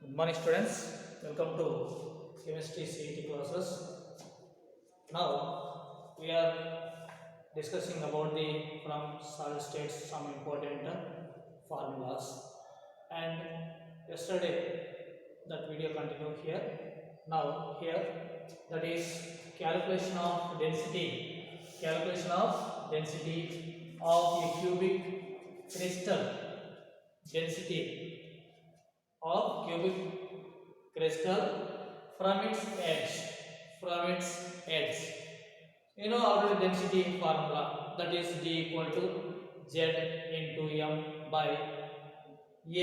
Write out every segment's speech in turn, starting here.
Good morning, students. Welcome to chemistry CET classes. Now we are discussing about the from solid states some important formulas. And yesterday that video continued here. Now here that is calculation of density of a cubic crystal density of cubic crystal from its edge you know already density formula that is d equal to z into m by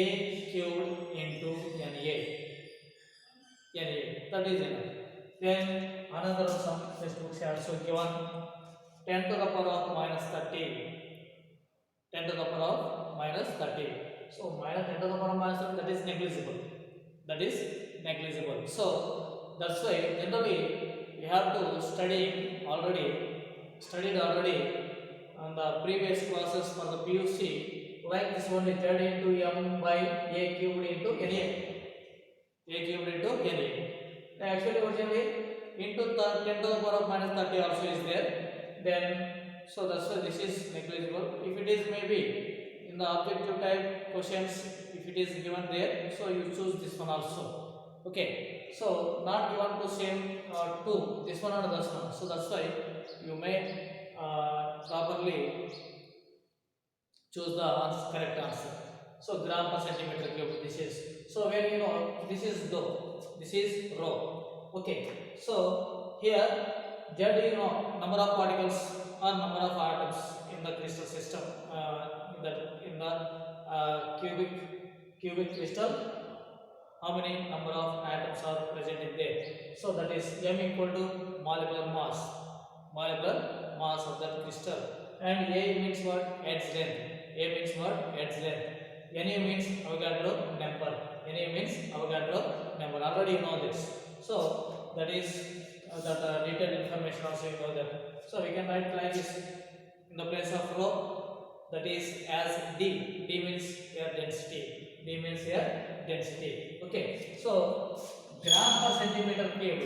a cubed into na that is enough. Then another some textbooks also given 10 to the power of minus 30 10 to the power of minus 30. So minus 10 to the power of minus 30, that is negligible. So that's why generally we have to studied already on the previous classes for the PUC, like this one is z into m by a cubed into na. Actually originally into 10 to the power of minus 30 also is there. Then so that's why this is negligible. If it is maybe in the objective type questions, if it is given there, so you choose this one also. Okay, so not given to same to this one or this one, so that's why you may properly choose the correct answer. So gram per centimeter cube this is. So when you know this is rho. Okay, so here z, you know, number of particles or number of atoms in the crystal system, in the cubic crystal, how many number of atoms are present in there. So that is m equal to molecular mass of that crystal, and a means what? Edge length. Na means Avogadro number. Already you know this. So that is that detailed information also you know that. So we can write like this in the place of rho, that is as d. D means air density. Okay. So gram per centimeter cube.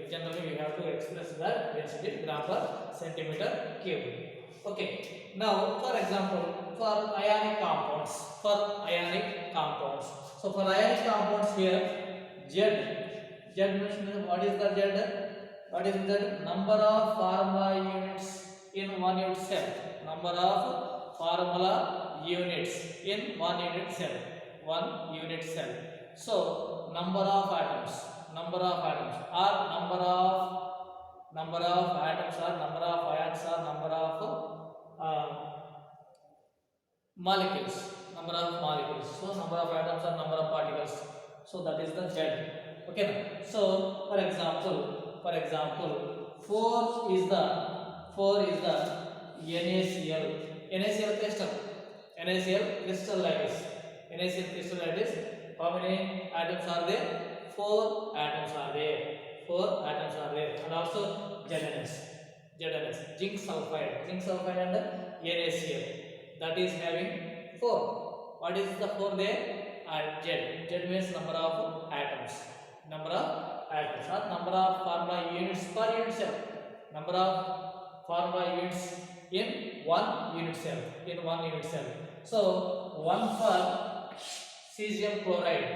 Generally we have to express the density gram per centimeter cube. Okay. Now for example, for ionic compounds. So for ionic compounds here, Z means what is the Z? What is the number of formula units in one unit cell? So number of atoms or number of atoms or number of ions or number of molecules. So number of atoms or number of particles. So that is the Z. Okay. So for example, 4 is the NaCl crystal like this. How many atoms are there? 4 atoms are there. And also ZnS, zinc sulfide and NaCl, that is having 4. What is the 4 there? Z means number of atoms or number of formula units per unit cell. Number of formula units in one unit cell. So 1 for cesium chloride.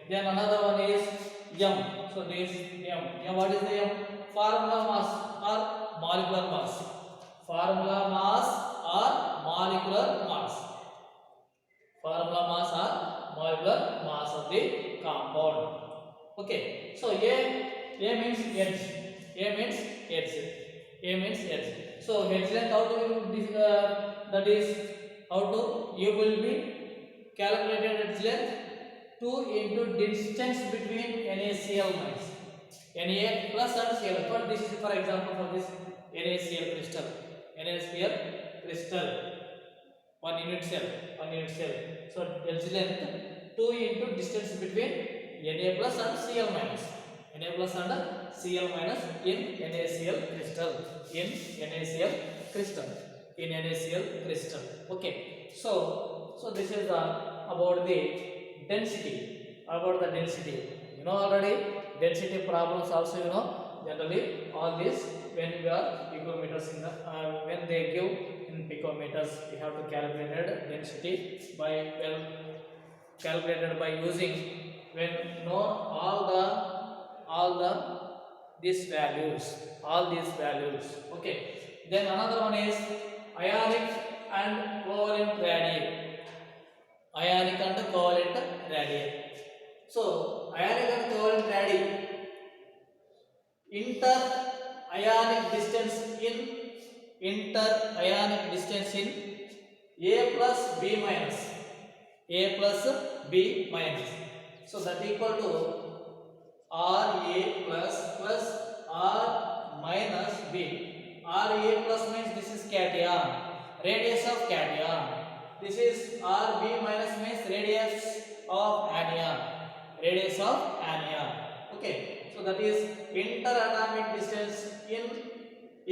Then another one is M. So this M. What is the M? Formula mass or molecular mass. Formula mass or molecular mass of the compound. Okay. So A means edge. So edge length, how to that is how to you will be calculated edge length 2 into distance between NaCl minus Na plus and Cl. But this is for example for this NaCl crystal 1 unit cell. So edge length 2 into distance between Na plus and Cl minus in NaCl crystal. in NaCl crystal. Okay, so this is about the density. About the density, you know already. Density problems also, you know, generally all this when we are picometers in the when they give in picometers, we have to calculate density by, well, calculated by using, when know all the these values, all these values. Okay, then another one is ionic and covalent radii. Ionic and covalent radii. So ionic and covalent radii, inter ionic distance in A plus B minus, A plus B minus. So that equal to Ra plus R minus B. Ra plus means this is cation, radius of cation. This is Rb minus means radius of anion, radius of anion. Okay, so that is interatomic distance in A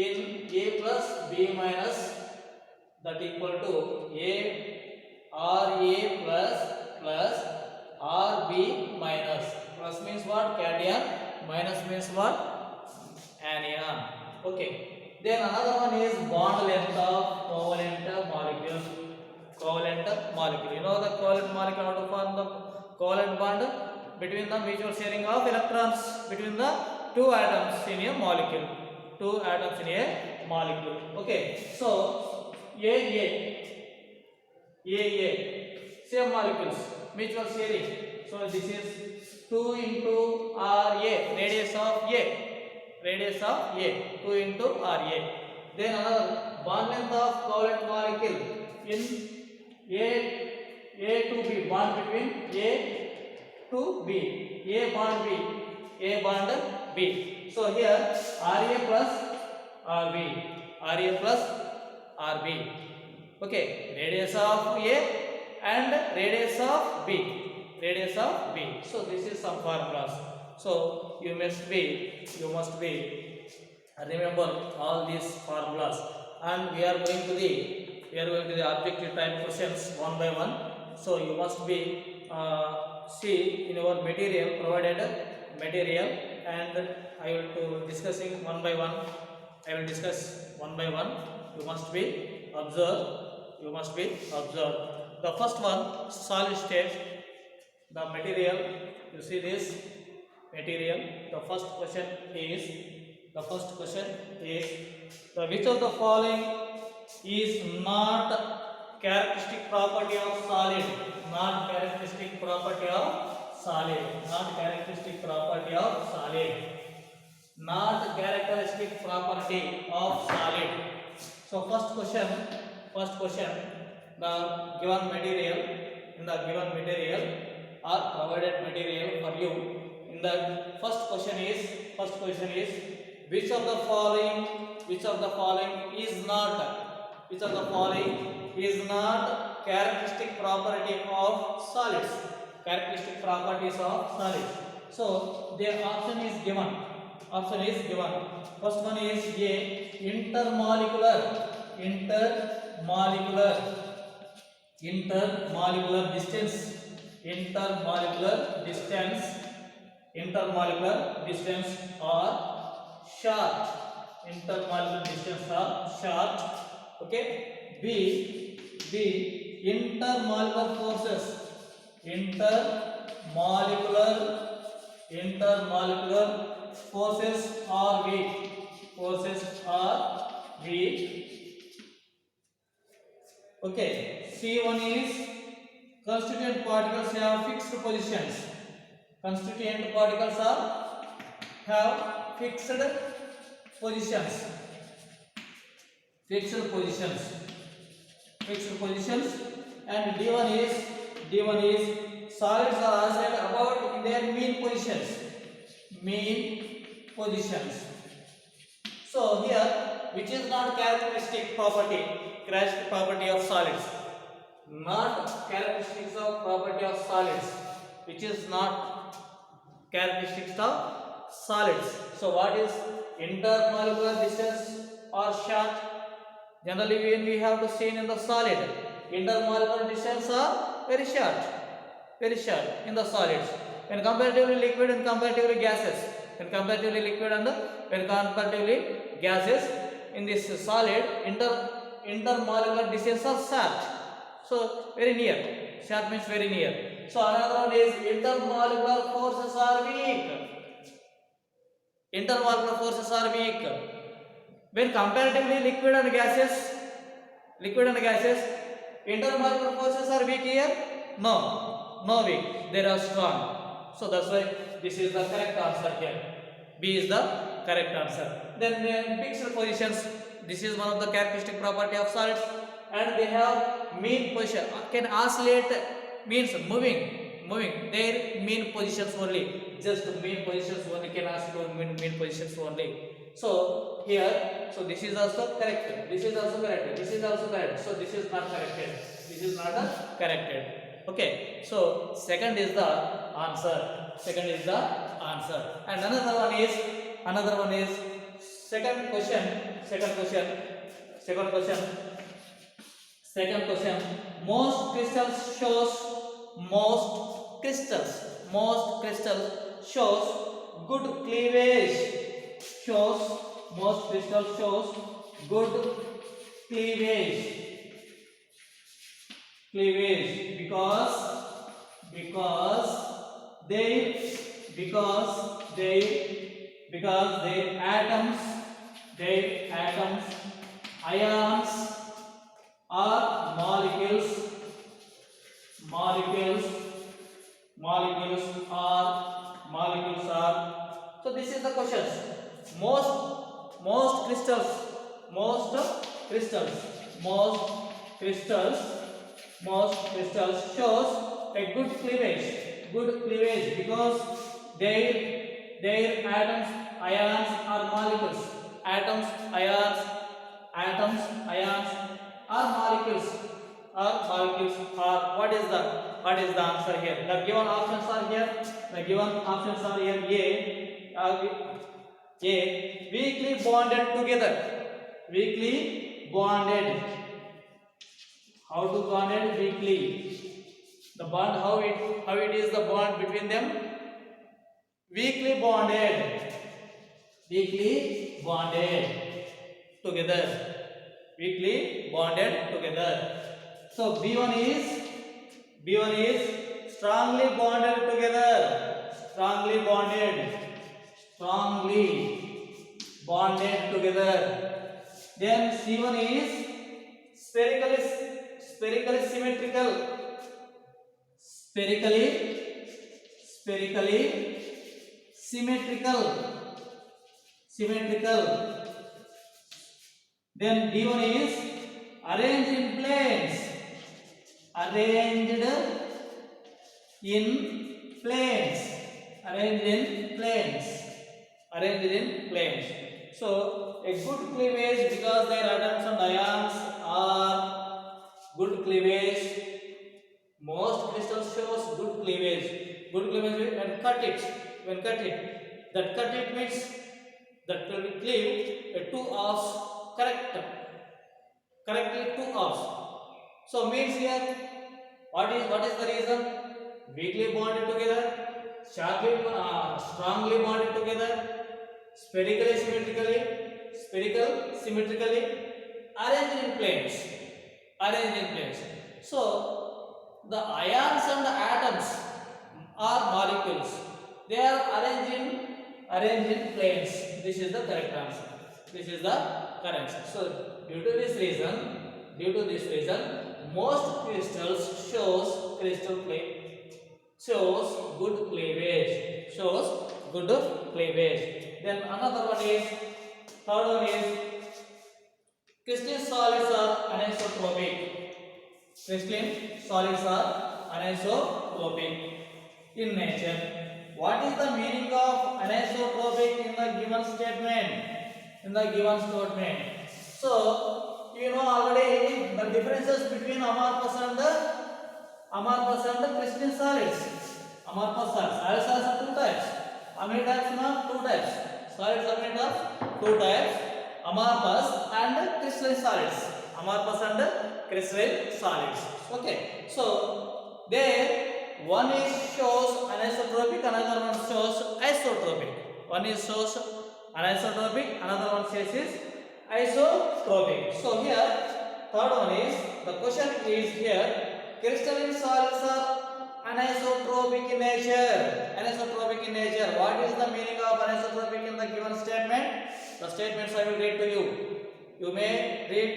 plus B minus, that equal to Ra plus Rb minus. Plus means what? Cation. Minus means what? Anion. Okay. Then another one is bond length of covalent molecule. Covalent molecule. You know the covalent molecule, how to form the covalent bond between the mutual sharing of electrons between the two atoms in a molecule. Two atoms in a molecule. Okay. So AA, same molecules, mutual sharing. So this is 2 into Ra, radius of A, 2 into Ra. Then another bond length of covalent molecule in A to B, bond between A to B, A bond B. So here Ra plus Rb. Okay, radius of A and radius of B. So this is some formulas. So you must be remember all these formulas, and we are going to the objective type questions one by one. So you must be see in your material, provided material, and I will to discussing one by one. I will discuss one by one. You must be observe. The first one, solid state. The material, you see this material. The first question is which of the following is not characteristic property of solid? Not characteristic property of solid. Not characteristic property of solid. Not characteristic property of solid. So first question, the given material, in the given material or provided material for you. In the first question is which of the following is not characteristic property of solids. Characteristic properties of solids. So their option is given. First one is A, intermolecular distance. Intermolecular distance or short. Okay. B, intermolecular forces. Intermolecular forces are weak. Okay. C1 is constituent particles have fixed positions. Constituent particles have fixed positions. And D1 is solids are oscillate about in their mean positions. So here, which is not characteristic property of solids? Not characteristics of property of solids, which is not characteristics of solids. So what is intermolecular distance or short? Generally, when we have to seen in the solid, intermolecular distance are very short in the solids. When comparatively liquid and comparatively gases, when comparatively liquid and when comparatively gases, in this solid, intermolecular distance are short. So very near. Short means very near. So another one is intermolecular forces are weak. Intermolecular forces are weak. When comparatively liquid and gases, intermolecular forces are weak here? No weak. They are strong. So that's why this is the correct answer here. B is the correct answer. Then fixed positions. This is one of the characteristic property of solids, and they have mean position. Can oscillate means moving. Their mean positions only. Just mean positions only can oscillate mean positions only. So here, so this is also correct. This is also correct. This is also correct. So this is not corrected. This is not corrected. Okay. So second is the answer. Second is the answer. And another one is second question. Most crystals shows good cleavage. Most crystals shows good cleavage because their atoms ions or molecules are. So this is the questions. Most crystals shows a good cleavage because their atoms, ions or molecules. Atoms, ions or molecules are. What is the answer here? The given options are here. A, weakly bonded together. How to bonded? Weakly. The bond, how it is the bond between them? Weakly bonded together. So B1 is strongly bonded together. Then C1 is spherically symmetrical. Then D1 is arranged in planes. So a good cleavage because their atoms and ions are good cleavage. Most crystals shows good cleavage. When cut it. That cut it means that will be cleaved two halves correctly 2 halves. So means here what is the reason? Weakly bonded together, strongly bonded together, spherically symmetrically, arranged in planes. So the ions and the atoms are molecules. They are arranged in planes. This is the correct answer. So due to this reason, most crystals shows good cleavage. Then another one is, third one is, crystalline solids are anisotropic in nature. What is the meaning of anisotropic in the given statement? So you know already the differences between amorphous and crystalline solids. Amorphous solids are two types. How many types? Two types. Solids are made of two types: amorphous and crystalline solids. Amorphous and crystalline solids. Okay. So there one is shows anisotropic, another one shows isotropic. One is shows anisotropic, another one says is isotropic. So here third one is the question is here crystalline solids are anisotropic in nature. Anisotropic in nature. What is the meaning of anisotropic in the given statement? The statements I will read to you. You may read.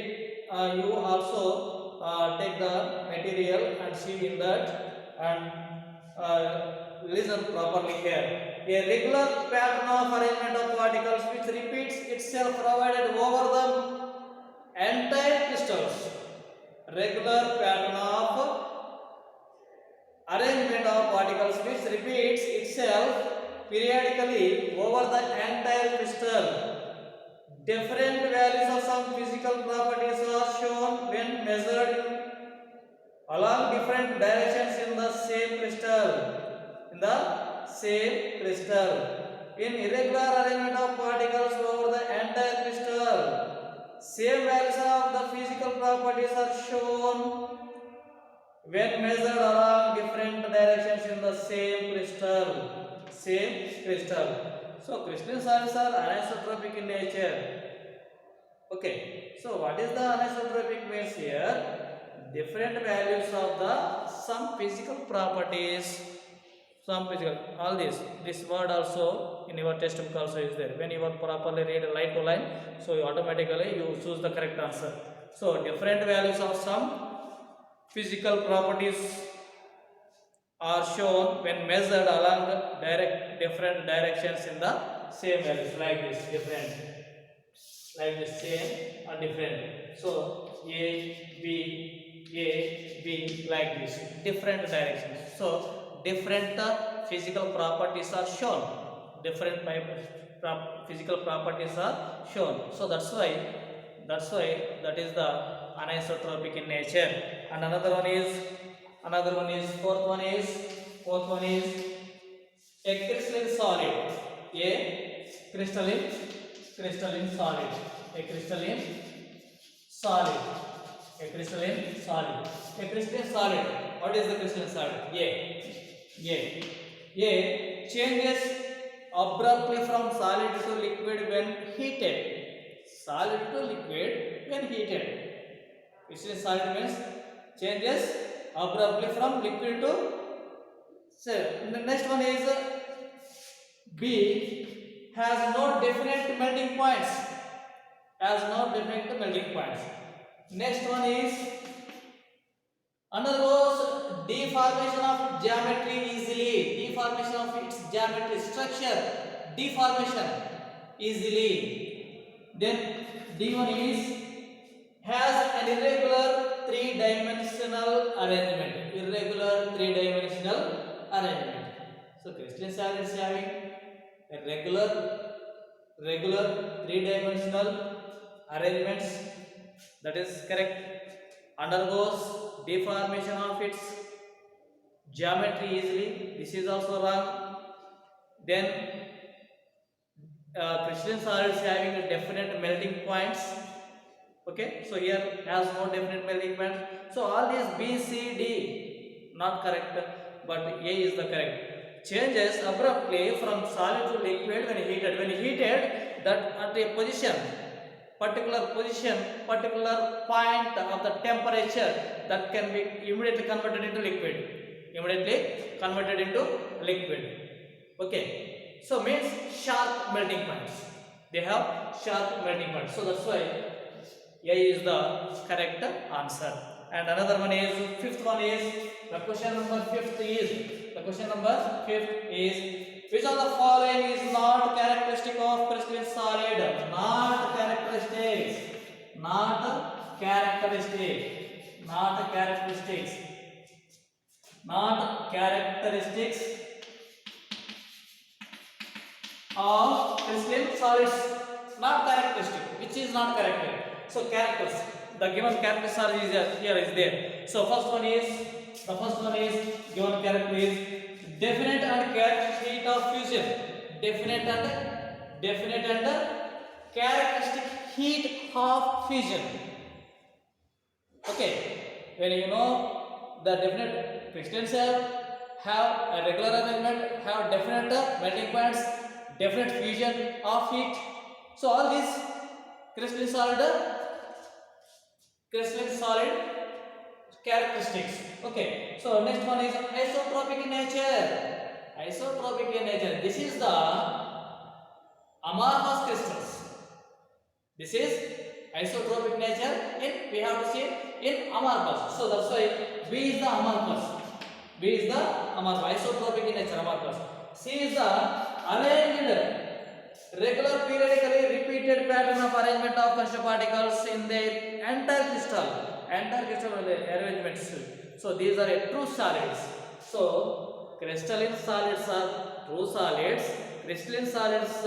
You also take the material and see in that and listen properly here. A regular pattern of arrangement of particles which repeats itself provided over the entire crystals. Regular pattern of arrangement of particles which repeats itself periodically over the entire crystal. Different values of some physical properties are shown when measured along different directions in the same crystal. In irregular arrangement of particles over the entire crystal, same values of the physical properties are shown when measured along different directions in the same crystal. So crystalline solids are anisotropic in nature. Okay. So what is the anisotropic means here? Different values of the some physical properties. All this word also in your textbook also is there. When you are properly read line to line, so you automatically you choose the correct answer. So different values of some physical properties are shown when measured along different directions in the same values, like this, same or different. So A, B, like this, different directions. So different physical properties are shown. Physical properties are shown. So that's why that is the anisotropic in nature. And another one is fourth one is a crystalline solid. A crystalline solid. A crystalline solid. What is the crystalline solid? A changes abruptly from solid to liquid when heated. Crystalline solid means changes abruptly from liquid to. So the next one is B has no definite melting points. Next one is undergoes deformation of geometry easily. Deformation of its geometry structure. Deformation easily. Then D1 is has an irregular three-dimensional arrangement. So crystalline solid is having a regular three-dimensional arrangements. That is correct. Undergoes deformation of its geometry easily. This is also wrong. Then crystalline solid is having a definite melting points. Okay, so here has no definite melting points. So all these B, C, D not correct, but A is the correct. Changes abruptly from solid to liquid when heated. When heated, that at a particular point of the temperature, that can be immediately converted into liquid. Okay, so means sharp melting points. They have sharp melting points. So that's why A is the correct answer. And another one is fifth one is the question number fifth is which of the following is not characteristic of crystalline solid? Not characteristics of crystalline solids. Not characteristic. Which is not characteristic? So characters. The given characters are here is there. So the first one is given character is definite and characteristic heat of fusion. Definite and characteristic heat of fusion. Okay, when you know the definite crystalline cell have a regular arrangement, have definite melting points, definite fusion of heat. So all these crystalline solid characteristics. Okay, so next one is isotropic in nature. Isotropic in nature. This is the amorphous crystals. This is isotropic nature. We have to see in amorphous. So that's why B is the amorphous. B is the amorphous. Isotropic in nature, amorphous. C is the arranged, regular periodically repeated pattern of arrangement of crystal particles in the entire crystal. Entire crystal arrangements. So these are true solids. So crystalline solids are true solids. Crystalline solids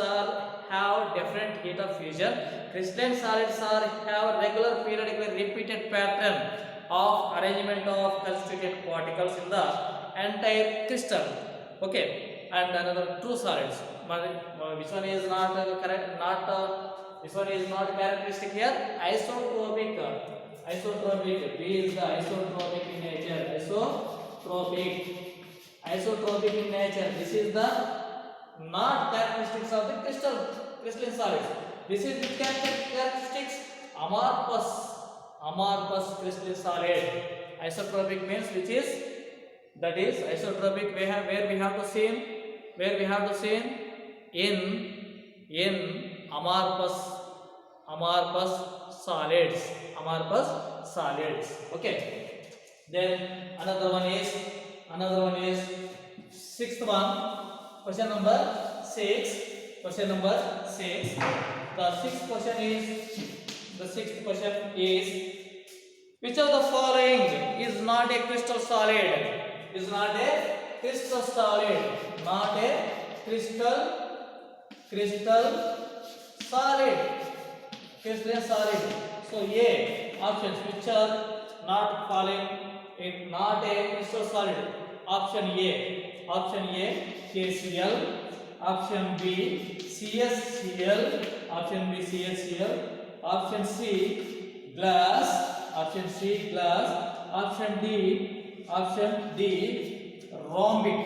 have different heat of fusion. Crystalline solids have regular periodically repeated pattern of arrangement of constituent particles in the entire crystal. Okay, and another true solids. Which one is not correct? This one is not characteristic here. Isotropic. Isotropic. B is the isotropic in nature. Isotropic in nature. This is the not characteristics of the crystalline solids. This is the characteristics amorphous crystalline solid. Isotropic means which is, that is isotropic where we have to see in amorphous solids. Okay, then another one is sixth one. Question number 6. The sixth question is which of the following is not a crystal solid? Not a crystal solid. Crystalline solid. So A options which are not falling in not a crystal solid. Option A KCl. Option B CSCl. Option C glass. Option D rhombic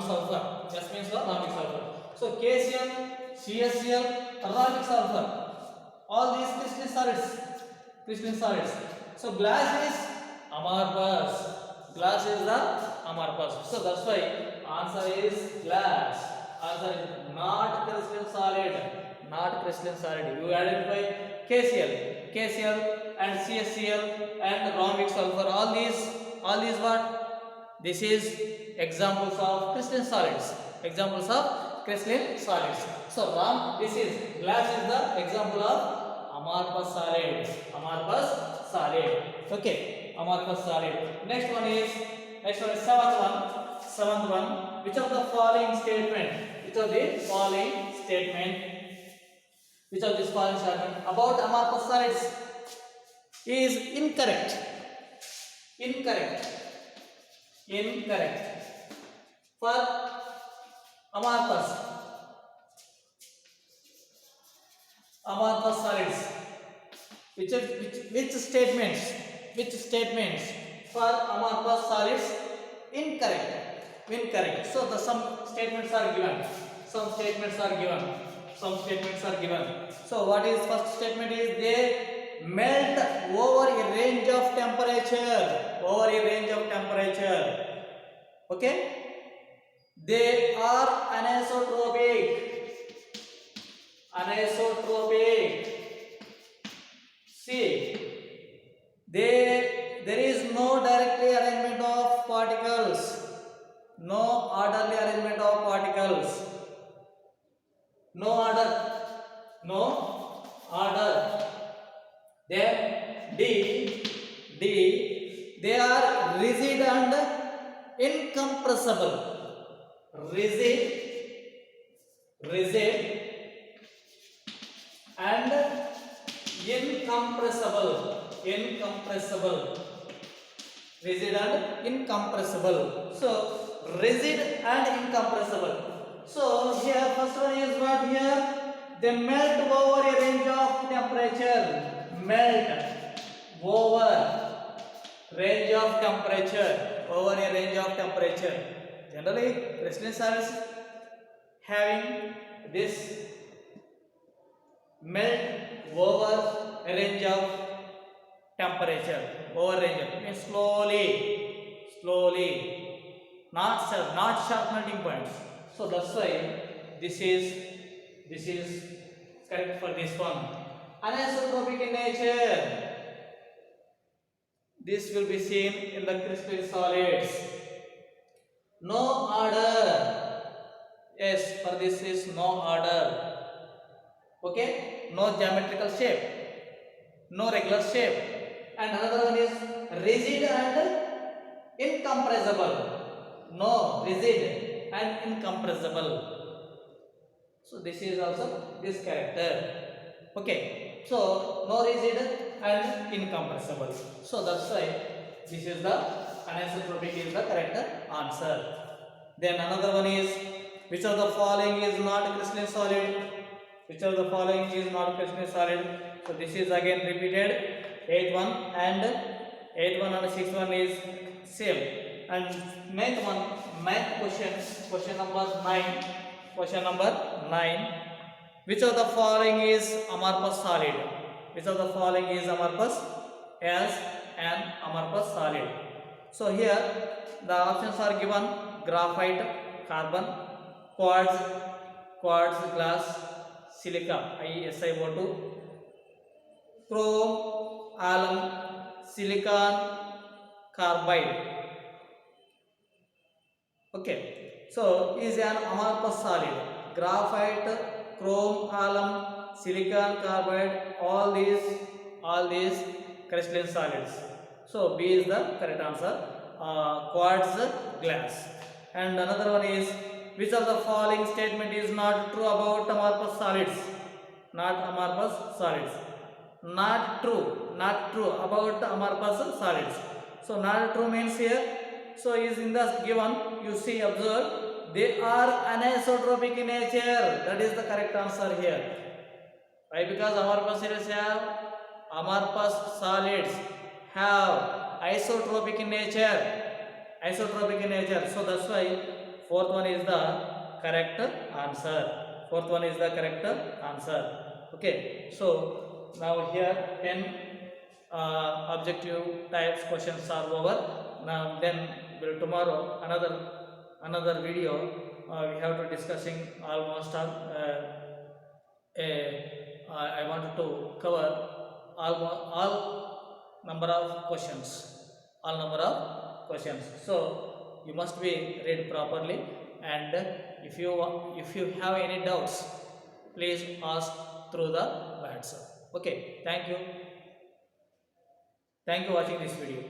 sulfur. Yes means what? Rhombic sulfur. So KCl, CSCl, rhombic sulfur. All these crystalline solids. So glass is amorphous. So that's why answer is glass. Answer is not crystalline solid. You identify KCl and CSCl and rhombic sulfur. All these what? This is examples of crystalline solids. So this is glass is the example of amorphous solid. Okay, amorphous solid. Next one is seventh one. Which of the following statement about amorphous solids is incorrect? For amorphous solids, which statements for amorphous solids incorrect? So some statements are given. So what is first statement is they melt over a range of temperature. Okay, they are anisotropic. See, there is no directly arrangement of particles, no orderly arrangement of particles, no order. Then they are rigid and incompressible. Rigid and incompressible. rigid and incompressible. So rigid and incompressible. So here first one is what here? They melt over a range of temperature. Melt over range of temperature. Over a range of temperature. Generally, crystalline solids having this melt over a range of temperature. Over range of means slowly, not sharp melting points. So that's why this is correct for this one. Anisotropic in nature. This will be seen in the crystalline solids. No order. Yes, for this is no order. Okay, no geometrical shape, no regular shape, and another one is rigid and incompressible. No, rigid and incompressible. So this is also this character. Okay, so no rigid and incompressible. So that's why this is the anisotropic is the correct answer. Then another one is which of the following is not crystalline solid? Which of the following is not crystalline solid? So this is again repeated. 8th one and 6th one is same. And ninth question number 9. Question number 9. Which of the following is amorphous solid? Which of the following is amorphous as an amorphous solid? So here the options are given: graphite, carbon, quartz, glass, silica, SiO2, chrome, alum, silicon, carbide. Okay, so is an amorphous solid. Graphite, chrome, alum, silicon, carbide, all these crystalline solids. So B is the correct answer. Quartz, glass. And another one is which of the following statement is not true about amorphous solids? Not amorphous solids. Not true about amorphous solids. So not true means here. So is in the given. You see, observe. They are anisotropic in nature. That is the correct answer here. Why? Because amorphous solids have isotropic in nature. Isotropic in nature. So that's why fourth one is the correct answer. Fourth one is the correct answer. Okay. So now here 10 objective types questions are over. Now then will tomorrow another video we have to discussing almost I wanted to cover all number of questions. So you must be read properly, and if you have any doubts, please ask through the WhatsApp. Okay, thank you watching this video.